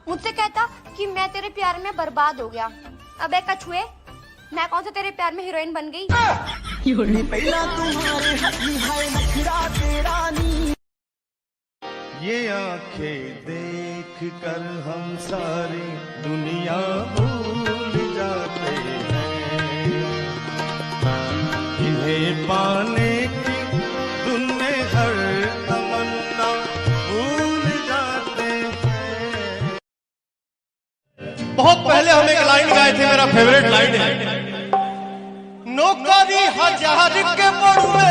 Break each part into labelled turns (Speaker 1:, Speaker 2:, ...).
Speaker 1: मुझसे कहता कि मैं तेरे प्यार में बर्बाद हो गया। अबे कछुए, मैं कौन सा तेरे प्यार में हीरोइन बन गई?
Speaker 2: ये आंखें देख कर हम सारी दुनिया भूल जाते हैं, इन्हें पाने की धुन में हर तमन्ना भूल जाते हैं। बहुत पहले हम एक लाइन गाए थे, मेरा फेवरेट लाइन है, नौकरी हजार के पड़ुए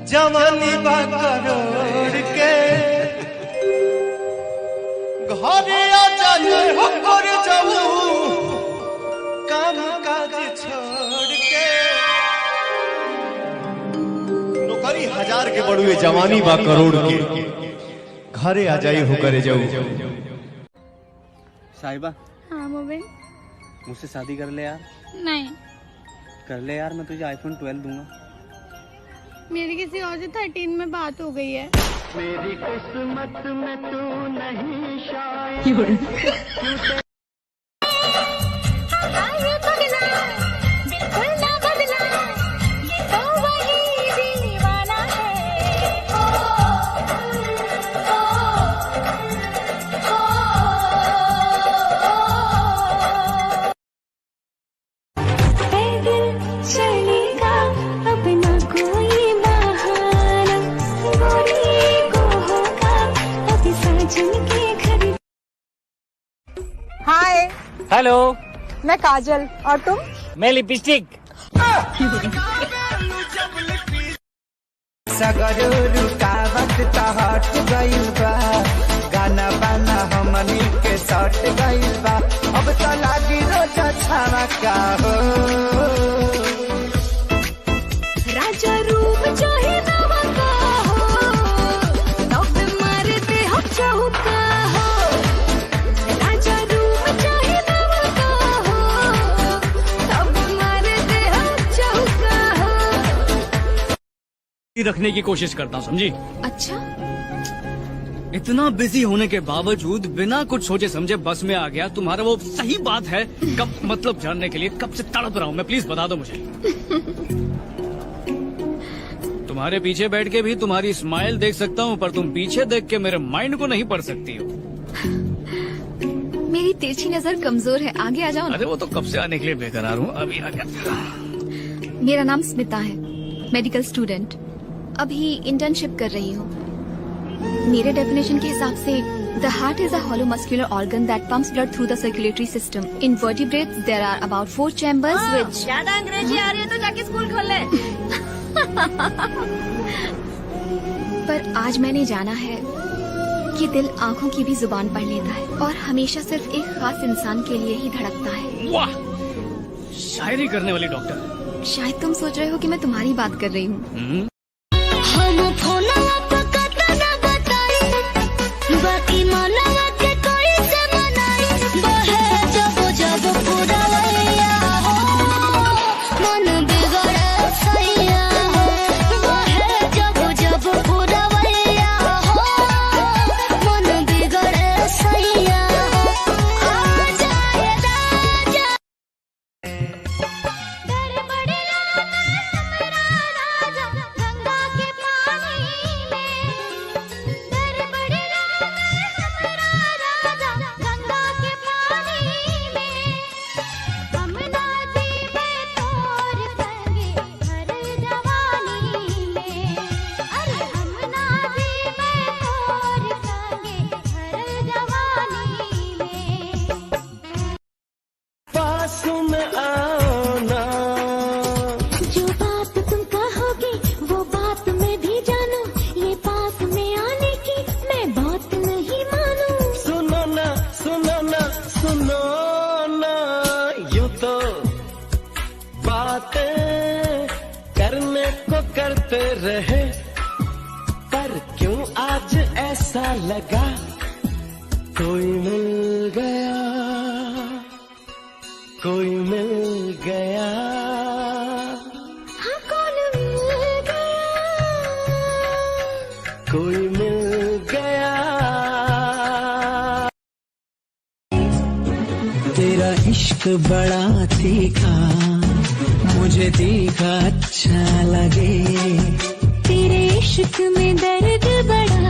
Speaker 2: जवानी बा करोड़ के, घरे आ जाए हो कर जाऊं काम काज छोड़ के। नौकरी हजार के बड़ुए जवानी बा करोड़ के, घरे आ जाए हो करे जाऊं।
Speaker 3: साहिबा।
Speaker 4: हाँ मोबिन।
Speaker 3: मुझसे शादी कर ले यार।
Speaker 4: नहीं
Speaker 3: कर ले यार, मैं तुझे आईफोन 12 दूंगा।
Speaker 4: मेरी किसी और से 13 में बात हो गई है।
Speaker 5: मेरी किस्मत में तू नहीं शायद।
Speaker 6: हाय।
Speaker 7: हेलो।
Speaker 6: मैं काजल, और तुम?
Speaker 7: मैं लिपस्टिक।
Speaker 8: सगरो रुकावट त हट गइल बा, गाना बाना हमनी के सट गइल बा, अब त लागी रोज छावा का हो।
Speaker 4: राजा रूप चाहे नवा का हो, तब मारते हम चौका हो। राजा रूप चाहे नवा का हो, तब मारते हम चौका हो।
Speaker 7: रखने की कोशिश करता हूँ, समझी?
Speaker 4: अच्छा।
Speaker 7: इतना बिजी होने के बावजूद बिना कुछ सोचे समझे बस में आ गया। तुम्हारा वो सही बात है कब, मतलब जानने के लिए कब से तड़प रहा हूँ मैं, प्लीज बता दो मुझे। तुम्हारे पीछे बैठ के भी तुम्हारी स्माइल देख सकता हूँ, पर तुम पीछे देख के मेरे माइंड को नहीं पढ़ सकती हो।
Speaker 4: मेरी तिरछी नजर कमजोर है, आगे आ जाओ ना।
Speaker 7: अरे वो तो कब से आने के लिए बेकरार हूँ, अभी आ गया।
Speaker 4: मेरा नाम स्मिता है, मेडिकल स्टूडेंट, अभी इंटर्नशिप कर रही हूँ। मेरे डेफिनेशन के हिसाब से the heart is a hollow muscular organ that pumps blood through the circulatory system. In vertebrates there are about 4 chambers which
Speaker 1: ज्यादा अंग्रेजी आ रही है तो जाके स्कूल खोल ले।
Speaker 4: पर आज मैंने जाना है कि दिल आँखों की भी जुबान पढ़ लेता है और हमेशा सिर्फ एक खास इंसान के लिए ही धड़कता है।
Speaker 7: वाह, शायरी करने वाली डॉक्टर।
Speaker 4: शायद तुम सोच रहे हो कि मैं तुम्हारी बात कर रही हूँ।
Speaker 5: करने को करते रहे, पर क्यों आज ऐसा लगा कोई मिल गया, कोई मिल गया। तेरा इश्क बड़ा तीखा, मुझे तीखा अच्छा लगे।
Speaker 4: तेरे इश्क में दर्द बड़ा,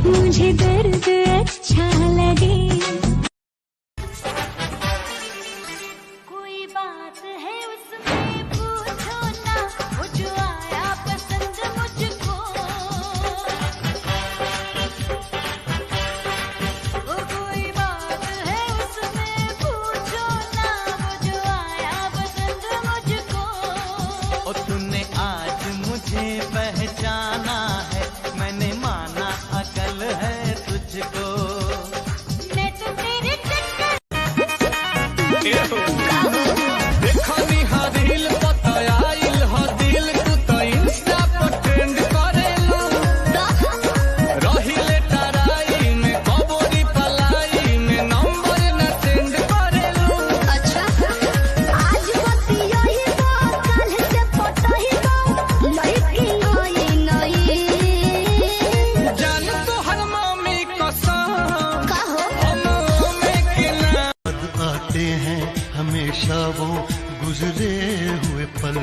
Speaker 4: मुझे दर्द अच्छा लगे। कोई बात है उसमें पूछो ना, वो जो आया पसंद मुझको। वो कोई बात है उसमें पूछो ना, वो जो आया पसंद मुझको।
Speaker 5: और तूने आज मुझे पहचाना है, मैंने माना अकल है तुझको।
Speaker 4: मैं तो तेरे
Speaker 5: देखो निहारिल पतायाइल हो दिल, तू तो इंस्टा पर ट्रेंड करेलू। रहिले तराई में कबोरी पलाई में नंबर न सेंड करेलू।
Speaker 4: अच्छा आज बतिया ही बात, कल से पता ही बात, लड़की आई नहीं।
Speaker 5: जान तो हर मम्मी कसम,
Speaker 4: कहो
Speaker 5: हम में के ना
Speaker 9: आते हैं हमेशा वो गुजरे हुए पल।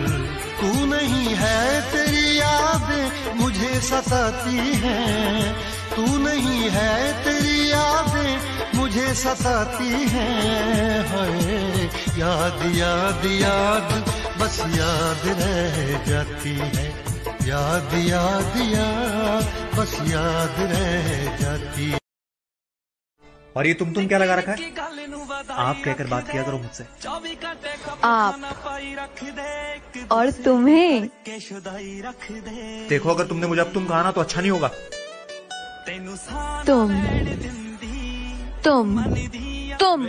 Speaker 9: तू नहीं है तेरी यादें मुझे सताती हैं, तू नहीं है तेरी यादें मुझे सताती हैं। हाय याद याद याद बस याद रह जाती है, याद याद याद बस याद रह जाती है।
Speaker 3: और ये तुम क्या लगा रखा है? आप कहकर बात किया करो मुझसे।
Speaker 6: आप और तुम्हें।
Speaker 3: देखो अगर तुमने मुझे अब तुम कहा ना तो अच्छा नहीं होगा।
Speaker 6: तुम तुम तुम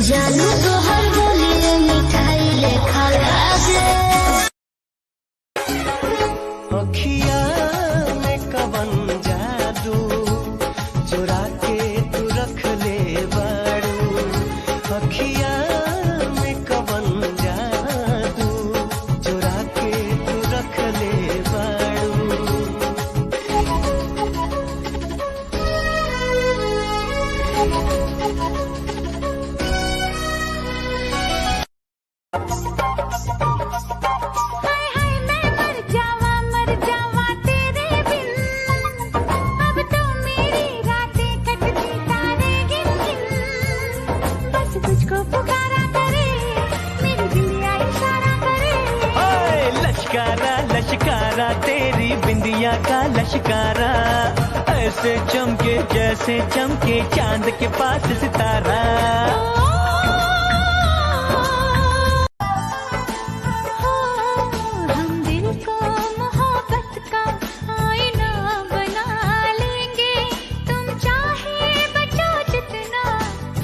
Speaker 4: जानू तो हर बोली मिठाई लेखा लागे।
Speaker 5: अखिया में कवन जादू चुरा के तू रख ले बारू। अखिया में कवन जादू चुरा के तू रख ले बारू।
Speaker 4: हाय हाय मैं मर जावा तेरे बिन। अब तो मेरी रातें कटती तारे गिन गिन। बस तुझको पुकारा करे, मेरी बिंदिया इशारा करे।
Speaker 5: ओए लश्कारा लश्कारा तेरी बिंदिया का लश्कारा, ऐसे चमके जैसे चमके चांद के पास सितारा।
Speaker 4: हम दिल को मोहब्बत का आईना बना लेंगे। तुम चाहे बचो जितना,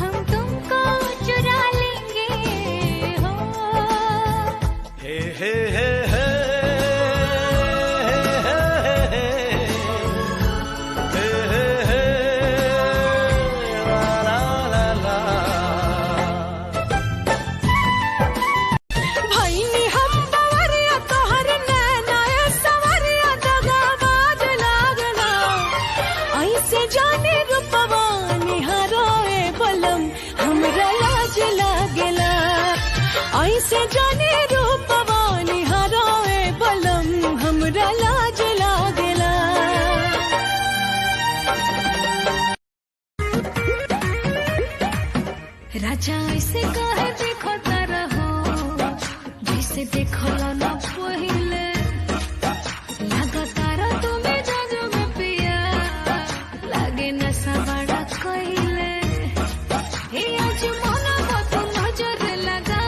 Speaker 4: हम तुमको चुरा लेंगे। हो
Speaker 5: हे हे हे हे
Speaker 6: भईनी हम बवरिया तोहर नैना ए सवरिया दगाबाज लागला। ऐसे जाने रूपवा निहारोए बलम हमरा लाज लागेला। ऐसे जाने रूपवा निहारोए बलम हमरा लाज लागेला।
Speaker 4: राजा ऐसे कहे देखो रहो, जैसे देखो ना पहिले। लगातार तुम्हें जादू में पिया, लागे नशा बड़ा कोइले। हे आज मना बात नजर लगा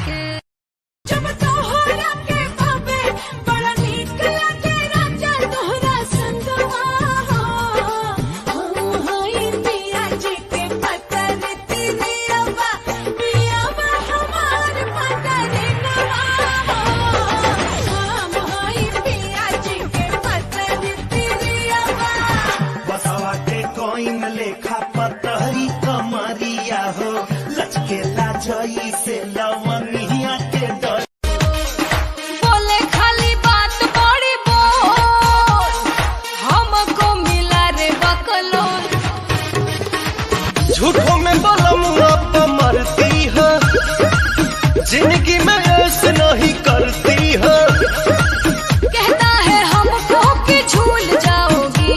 Speaker 4: के।
Speaker 8: जिंदगी में ऐसे नहीं करती हो।
Speaker 6: कहता है हमको कि झूल जाओगी,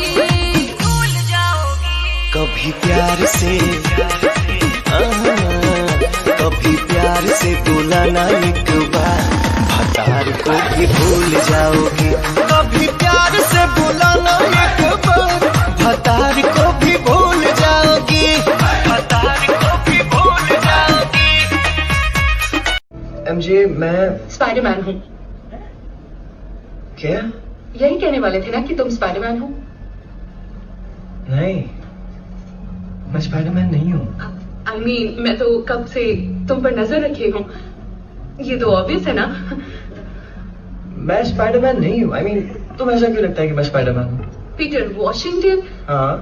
Speaker 8: कभी प्यार से कभी प्यार से बोला ना एक बार, भतार को भी भूल जाओगी। कभी प्यार से बोला ना एक बार, भतार को भी भूल जाओगी, भतार को भी भूल जाओगी।
Speaker 10: एमजे, मैं
Speaker 11: स्पाइडरमैन हूँ।
Speaker 10: क्या?
Speaker 11: यही कहने वाले थे ना कि तुम स्पाइडरमैन हो।
Speaker 10: नहीं, मैं स्पाइडरमैन नहीं हूँ।
Speaker 11: I mean, मैं तो कब से तुम पर नजर रखी हूँ, ये तो ऑब्वियस है ना।
Speaker 10: मैं स्पाइडरमैन नहीं हूँ। I mean, तुम ऐसा क्यों लगता है कि मैं स्पाइडरमैन हूँ?
Speaker 11: पीटर वॉशिंगटन,
Speaker 10: हाँ,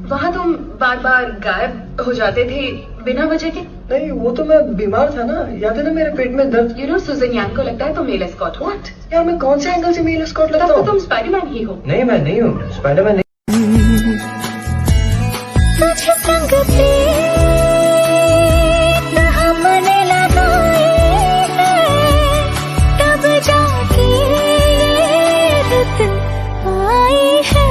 Speaker 11: वहाँ तुम बार बार गायब हो जाते थे बिना वजह के।
Speaker 10: नहीं, वो तो मैं बीमार था ना, याद है ना मेरे पेट में दर्द।
Speaker 11: यू नो सुजन यांग को लगता है तो मेल एस्कॉट। व्हाट?
Speaker 10: यार मैं कौन से एंगल से मेल एस्कॉट लगता
Speaker 11: तब तो
Speaker 10: हूँ?
Speaker 11: तुम स्पाइडरमैन ही हो।
Speaker 10: नहीं, मैं नहीं हूँ स्पाइडरमैन।
Speaker 6: तुझे संग पे हमने लगाए हैं, तब जाके रुत आई है।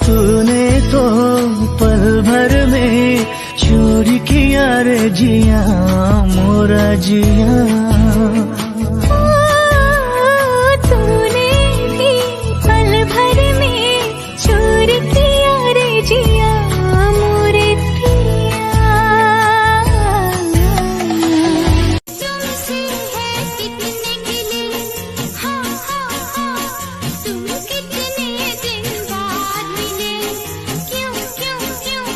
Speaker 8: तूने तो पल भर में चोरी किया रे जिया मोरा जिया।
Speaker 6: तूने भी पल भर में चोर किया रे जिया मोरे पिया। तुमसे है कितने गिले, हाँ हाँ हाँ, तुम कितने दिन बाद मिले, क्यों क्यों क्यों,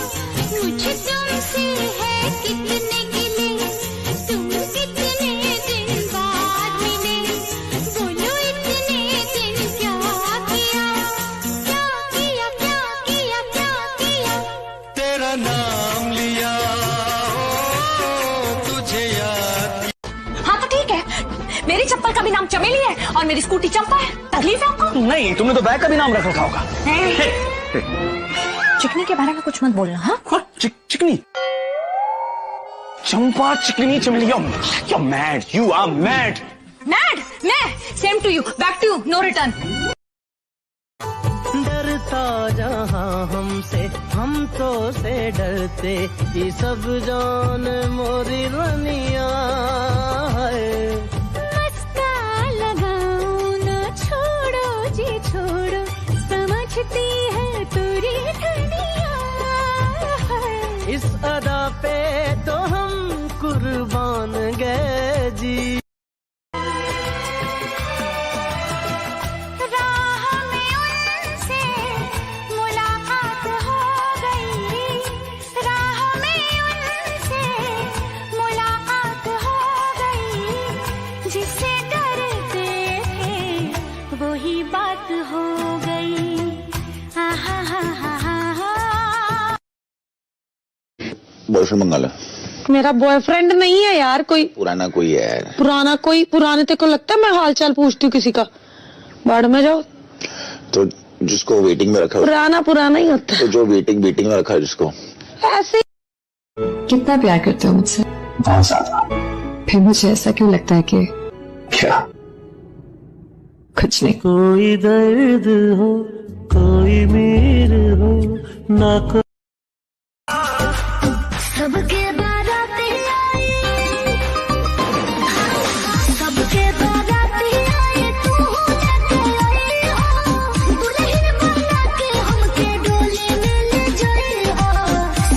Speaker 6: मुझे तुमसे है कितने गिले, तुम कितने दिन बाद मिले, बोलो इतने दिन क्या किया, क्या किया, क्या किया, क्या किया।
Speaker 8: तेरा नाम लिया तुझे याद।
Speaker 6: हाँ तो ठीक है, मेरी चप्पल का भी नाम चमेली है और मेरी स्कूटी चंपा है। तकलीफ है आपको?
Speaker 3: नहीं, तुमने तो बैग का भी नाम रख रखा होगा।
Speaker 6: चिकनी के बारे में कुछ मत बोलना। हाँ,
Speaker 3: चिकनी, चंपा, चिकनी, चमेली। You're mad. You are mad.
Speaker 6: Mad? मैं? Same to you, back to you, no return.
Speaker 8: डरता जहाँ हमसे, हम तो से डरते, ये सब जान मोरी रनिया है।
Speaker 6: मस्का लगाऊं ना, छोड़ो जी छोड़ो, समझती है तुरी धनिया है।
Speaker 8: इस अदा पे तो हम कुर्बान गए जी।
Speaker 6: राह में उनसे मुलाकात हो गई, राह में उनसे मुलाकात हो गई, जिससे डरते थे वही बात हो गई। आहा हा हा हा हा।
Speaker 12: बॉयफ्रेंड मंगा लो।
Speaker 13: मेरा बॉयफ्रेंड नहीं है यार, कोई
Speaker 12: पुराना कोई है यार।
Speaker 13: पुराना कोई? पुराने तेरे को लगता है मैं हाल चाल पूछती हूँ किसी का? बाढ़ में जाओ।
Speaker 12: तो जिसको वेटिंग में रखा
Speaker 13: पुराना पुराना ही होता है।
Speaker 12: तो जो वेटिंग में रखा है जिसको।
Speaker 13: ऐसे
Speaker 11: कितना प्यार करते हो मुझसे?
Speaker 12: बहुत ज्यादा।
Speaker 11: फिर मुझे ऐसा क्यों लगता है कि
Speaker 12: क्या?
Speaker 11: कुछ नहीं।
Speaker 8: कोई दर्द हो, कोई मीर हो ना, को
Speaker 6: सबके बाराती आए, सबके बाराती आए, तू लेके आई हो, दुल्हन बना के हमके डोले में ले जाए हो।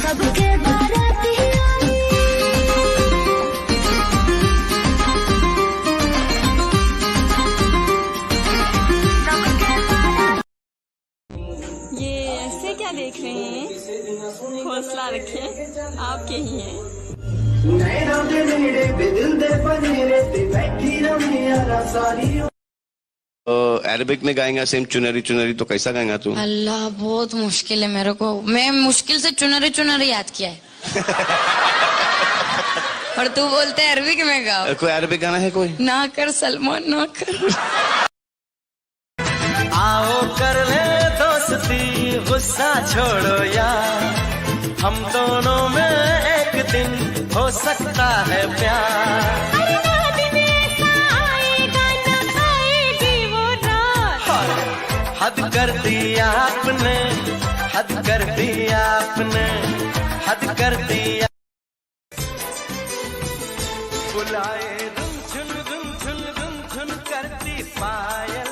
Speaker 6: सबके बाराती आए।
Speaker 11: ये ऐसे क्या देख रहे हैं? हौसला रखें, आपके ही हैं।
Speaker 2: अरबिक में गाएगा सेम चुनरी चुनरी, तो कैसा गाएगा तू?
Speaker 11: अल्लाह, बहुत मुश्किल है मेरे को। मैं मुश्किल से चुनरी चुनरी याद किया है। और तू बोलते है अरबिक में गाओ।
Speaker 2: कोई अरबिक गाना है कोई?
Speaker 11: ना कर सलमान, ना कर।
Speaker 8: आओ कर ले दोस्ती, गुस्सा छोड़ो यार, हम दोनों में एक दिन हो सकता है प्यार। हद कर दिया आपने, हद कर दिया आपने, हद कर दिया। बुलाए धुन करती पायल,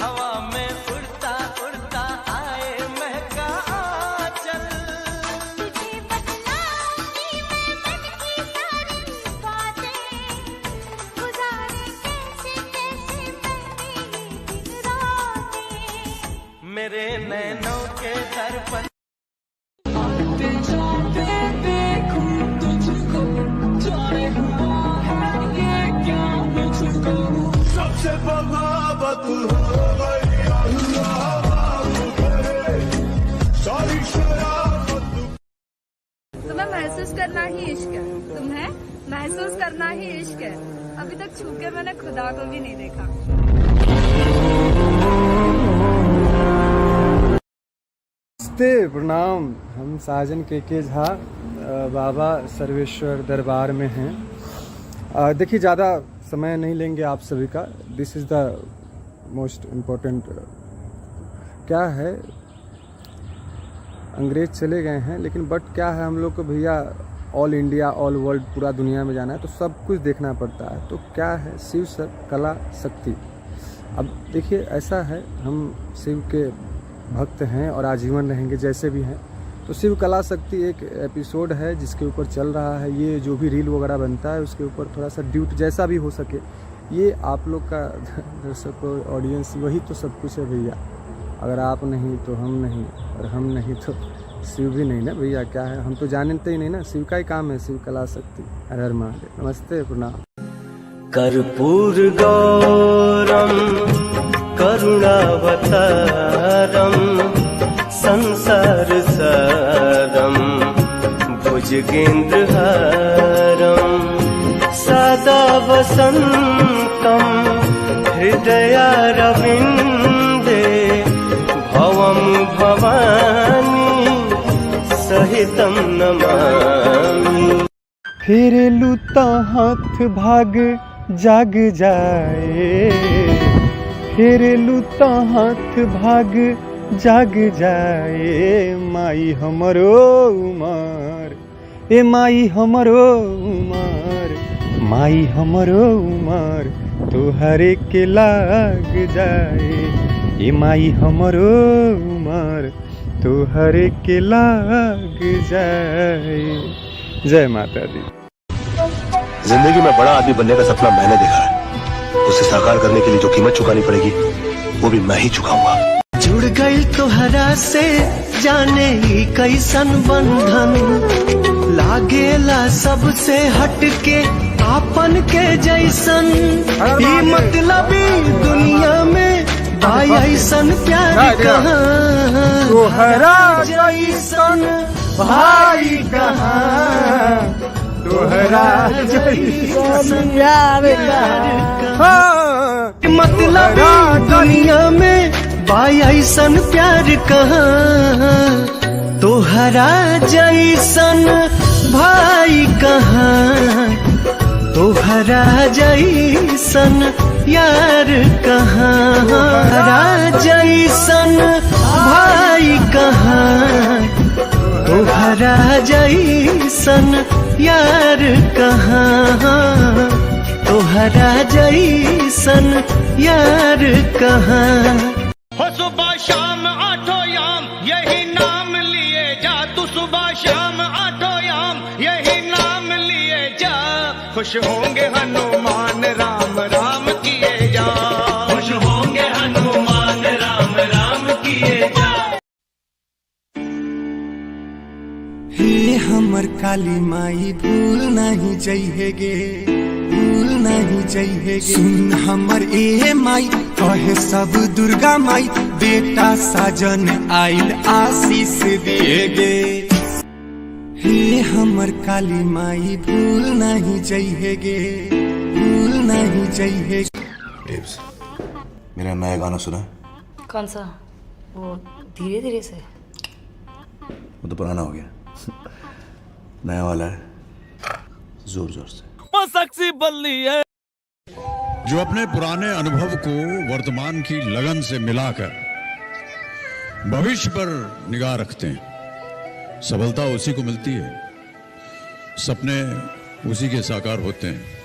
Speaker 8: हवा में उड़ता उड़ता आए महका आंचल।
Speaker 6: तुझे बतलाऊंगी मैं मन की सारी बातें, गुजारे कैसे कैसे मैंने ये दिन रातें।
Speaker 8: मेरे नैनों के दर्पण
Speaker 9: सबसे बगावत हो गई सारी शराबत।
Speaker 14: तुम्हें महसूस करना ही इश्क है, तुम्हें महसूस करना ही इश्क है। अभी तक छू के मैंने खुदा को भी नहीं देखा।
Speaker 15: नमस्ते, प्रणाम। हम साजन के झा बाबा सर्वेश्वर दरबार में हैं। देखिए, ज़्यादा समय नहीं लेंगे आप सभी का। This is the most important. क्या है, अंग्रेज चले गए हैं, लेकिन बट क्या है, हम लोग को भैया ऑल इंडिया ऑल वर्ल्ड पूरा दुनिया में जाना है, तो सब कुछ देखना पड़ता है। तो क्या है, शिव कला शक्ति। अब देखिए, ऐसा है, हम शिव के भक्त हैं और आजीवन रहेंगे जैसे भी हैं। तो शिव कला शक्ति एक एपिसोड है जिसके ऊपर चल रहा है। ये जो भी रील वगैरह बनता है उसके ऊपर थोड़ा सा ड्यूट जैसा भी हो सके, ये आप लोग का दर्शकों ऑडियंस वही तो सब कुछ है भैया। अगर आप नहीं तो हम नहीं, और हम नहीं तो शिव भी नहीं ना भैया। क्या है, हम तो जानते ही नहीं ना, शिव का ही काम है शिव कला शक्ति। हर हर महादेव। नमस्ते, प्रणाम।
Speaker 8: कर्पूर गौरम करुणावतारम संसार सारम भुजगेन्द्रहारम सदा वसंतम हृदयारविंदे भवम भवानी सहितम नमामि।
Speaker 15: फिर लूता हाथ भाग जाग जाए, फिर लूता हाथ भाग जाग जाए। माई हमरो उमर, ए माई हमरो उमर, माई हमरो उमर तोहरे के लाग जाए। ए माई हमरो उमर तोहरे के लाग जाए। जय माता दी।
Speaker 12: जिंदगी में बड़ा आदमी बनने का सपना मैंने देखा है, उसे साकार करने के लिए जो कीमत चुकानी पड़ेगी वो भी मैं ही चुकाऊंगा।
Speaker 8: जुड़ गई तोहरा से जाने ही कैसन बंधन, लागेला सबसे हटके आपन के जैसन। ये मतलबी दुनिया में भाई ऐसन प्यार कहाँ,
Speaker 15: तोहरा जैसन भाई कहाँ, तोहरा जैसन प्यार कहाँ।
Speaker 8: मतलबी दुनिया में भाई ऐसन प्यार कहाँ, तोहरा जैसन भाई कहाँ, तोहरा जैसन यार कहाँ, तोहरा जैसन भाई कहाँ, तोहरा जैसन यार कहाँ, तोहरा जैसन यार कहाँ।
Speaker 5: हो सुबह शाम आठों याम यही नाम लिए जा, तू सुबह शाम आठों याम यही नाम लिए जा। खुश होंगे हनुमान राम राम किए जा, खुश होंगे हनुमान राम राम किए जा।
Speaker 8: हे हमर काली माई भूल नहीं जइहेगे, भूल नहीं जइहेगे। सुन हमर ए माई कहे सब दुर्गा माई, बेटा साजन आइल आशीष दिएगे। हे हमर काली माई भूल नहीं जइहेगे, भूल नहीं जइहेगे।
Speaker 12: मेरा नया गाना सुना?
Speaker 16: कौन सा? वो धीरे धीरे से।
Speaker 12: वो तो पुराना हो गया, नया वाला है जोर जोर से।
Speaker 5: सक्सी बल्ली है
Speaker 17: जो अपने पुराने अनुभव को वर्तमान की लगन से मिलाकर भविष्य पर निगाह रखते हैं, सफलता उसी को मिलती है, सपने उसी के साकार होते हैं।